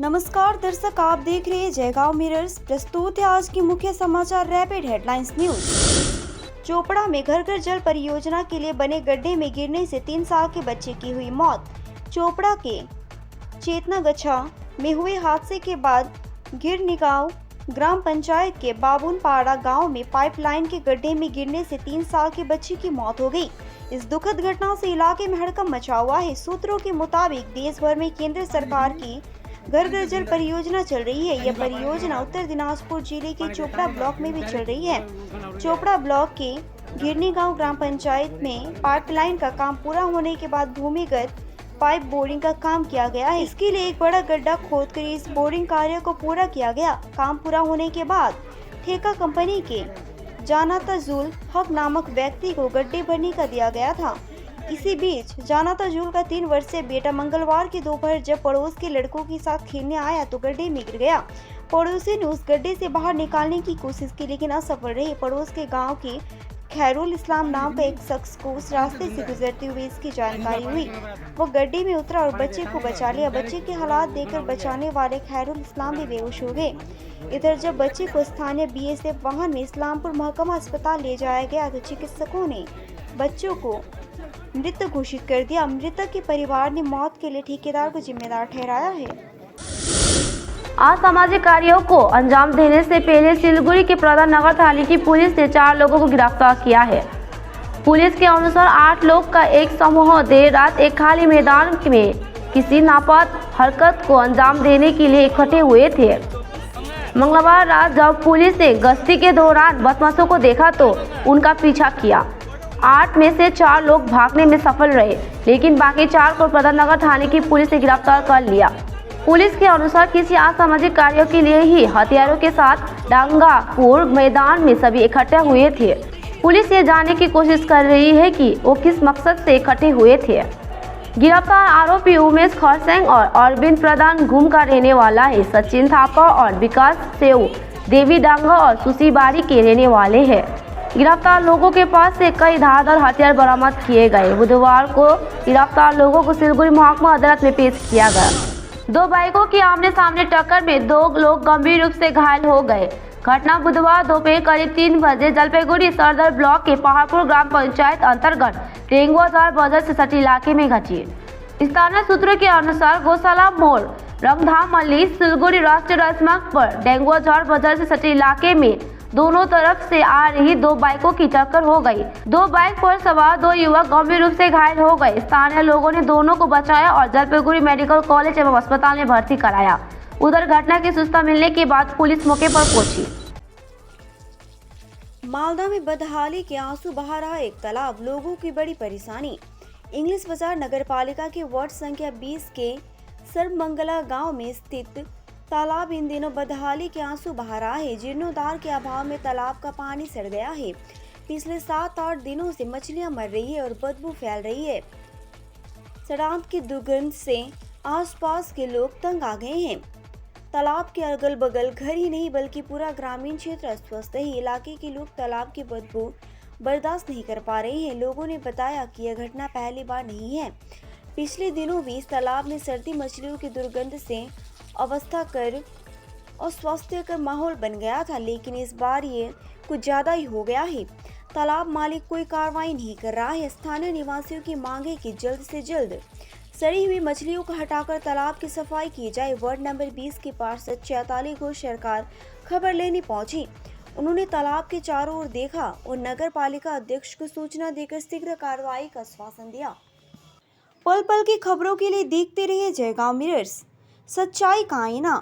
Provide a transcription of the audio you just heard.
नमस्कार दर्शक, आप देख रहे हैं जयगांव मिरर्स। प्रस्तुत है आज की मुख्य समाचार रैपिड हेडलाइंस न्यूज। चोपड़ा में घर घर जल परियोजना के लिए बने गड्ढे में गिरने से 3 साल के बच्चे की हुई मौत। चोपड़ा के चेतनागछा में हुए हादसे के बाद गिरनिगांव ग्राम पंचायत के बाबुनपाड़ा गांव में पाइपलाइन के गड्ढे में गिरने से 3 साल के बच्चे की मौत हो गई। इस दुखद घटना से इलाके में हड़कंप मचा हुआ है। सूत्रों के मुताबिक देश भर में केंद्र सरकार की घर घर जल परियोजना चल रही है। यह परियोजना उत्तर दिनाजपुर जिले के चोपड़ा ब्लॉक में भी चल रही है। चोपड़ा ब्लॉक के गिरनीगांव ग्राम पंचायत में पाइपलाइन का काम पूरा होने के बाद भूमिगत पाइप बोरिंग का काम किया गया है। इसके लिए एक बड़ा गड्ढा खोदकर इस बोरिंग कार्य को पूरा किया गया। काम पूरा होने के बाद ठेका कंपनी के जानाताजुल हक नामक व्यक्ति को गड्ढे भरने का दिया गया था। इसी बीच जानाताजुल का 3 वर्षीय बेटा मंगलवार की दोपहर जब पड़ोस के लड़कों के साथ खेलने आया तो गड्ढे में गिर गया। पड़ोसी ने उस गड्ढे से बाहर निकालने की कोशिश की लेकिन असफल रहे। पड़ोस के गांव के खैरुल इस्लाम नाम का एक शख्स को उस रास्ते से गुजरते हुए इसकी जानकारी हुई। वो गड्ढे में उतरा और बच्चे को बचा लिया। बच्चे के हालात देखकर बचाने वाले खैरुल इस्लाम भी बेहोश हो गए। इधर जब बच्चे को स्थानीय बीएसएफ वाहन में इस्लामपुर महकमा अस्पताल ले जाया गया तो चिकित्सकों ने बच्चों को मृत घोषित कर दिया। मृतक के परिवार ने मौत के लिए ठेकेदार को जिम्मेदार ठहराया है। असामाजिक कार्यों को अंजाम देने से पहले सिलीगुड़ी के प्रधान नगर थाने की पुलिस ने 4 लोगों को गिरफ्तार किया है। पुलिस के अनुसार 8 लोग का एक समूह देर रात एक खाली मैदान में किसी नापाक हरकत को अंजाम देने के लिए इकट्ठे हुए थे। मंगलवार रात जब पुलिस ने गश्ती के दौरान बदमाशों को देखा तो उनका पीछा किया। 8 में से 4 लोग भागने में सफल रहे, लेकिन बाकी 4 को प्रधान नगर थाने की पुलिस ने गिरफ्तार कर लिया। पुलिस के अनुसार किसी असामाजिक कार्यों के लिए ही हथियारों के साथ डांगापुर मैदान में सभी इकट्ठे हुए थे। पुलिस ये जानने की कोशिश कर रही है कि वो किस मकसद से इकट्ठे हुए थे। गिरफ्तार आरोपी उमेश खरसेंग और अरविंद प्रधान घूम का रहने वाला है। सचिन थापा और विकास सेव देवी डांगा और सुशीबारी के रहने वाले हैं। गिरफ्तार लोगों के पास से कई धारदार हथियार बरामद किए गए। बुधवार को गिरफ्तार लोगों को सिलीगुड़ी महकमा अदालत में पेश किया गया। 2 बाइकों की आमने सामने टक्कर में 2 लोग गंभीर रूप से घायल हो गए। घटना बुधवार दोपहर करीब 3 बजे जलपाईगुड़ी सदर ब्लॉक के पहाड़पुर ग्राम पंचायत अंतर्गत डेंगुआझाड़ बाजार से सटे इलाके में घटी। स्थानीय सूत्रों के अनुसार गौशाला मोड़ रंगधाम मल्ली सिलीगुड़ी राष्ट्रीय राजमार्ग पर डेंगुआझाड़ बाजार से सटे इलाके में दोनों तरफ से आ रही 2 बाइकों की टक्कर हो गई। 2 बाइक पर सवार 2 युवक गंभीर रूप से घायल हो गए। स्थानीय लोगों ने दोनों को बचाया और जलपाईगुड़ी मेडिकल कॉलेज एवं अस्पताल में भर्ती कराया। उधर घटना की सूचना मिलने के बाद पुलिस मौके पर पहुंची। मालदा में बदहाली के आंसू बहा रहा एक तालाब, लोगों की बड़ी परेशानी। इंग्लिश बाजार नगर पालिका के वार्ड संख्या 20 के सर्वमंगला गाँव में स्थित तालाब इन दिनों बदहाली के आंसू बहा रहा है। जीर्णोद्धार के अभाव में तालाब का पानी सड़ गया है। पिछले 7-8 दिनों से मछलियां मर रही है और बदबू फैल रही है। सड़ांत की दुर्गंध से आसपास के लोग तंग आ गए हैं। तालाब के अगल बगल घर ही नहीं बल्कि पूरा ग्रामीण क्षेत्र अस्वस्थ है। इलाके के लोग तालाब की बदबू बर्दाश्त नहीं कर पा रहे हैं। लोगों ने बताया कि यह घटना पहली बार नहीं है। पिछले दिनों भी इस तालाब में सड़ती मछलियों की दुर्गंध से अवस्था कर और स्वास्थ्य का माहौल बन गया था, लेकिन इस बार ये कुछ ज्यादा ही हो गया है। तालाब मालिक कोई कार्रवाई नहीं कर रहा है। स्थानीय निवासियों की मांग है कि जल्द से जल्द सड़ी हुई मछलियों को हटाकर तालाब की सफाई की जाए। वार्ड नंबर 20 के पार्षद 46 घोष सरकार खबर लेने पहुंची। उन्होंने तालाब के चारों ओर देखा और नगर पालिका अध्यक्ष को सूचना देकर शीघ्र कार्रवाई का आश्वासन दिया। पल पल की खबरों के लिए देखते रहिए जयगांव मिरर्स, सच्चाई का आईना।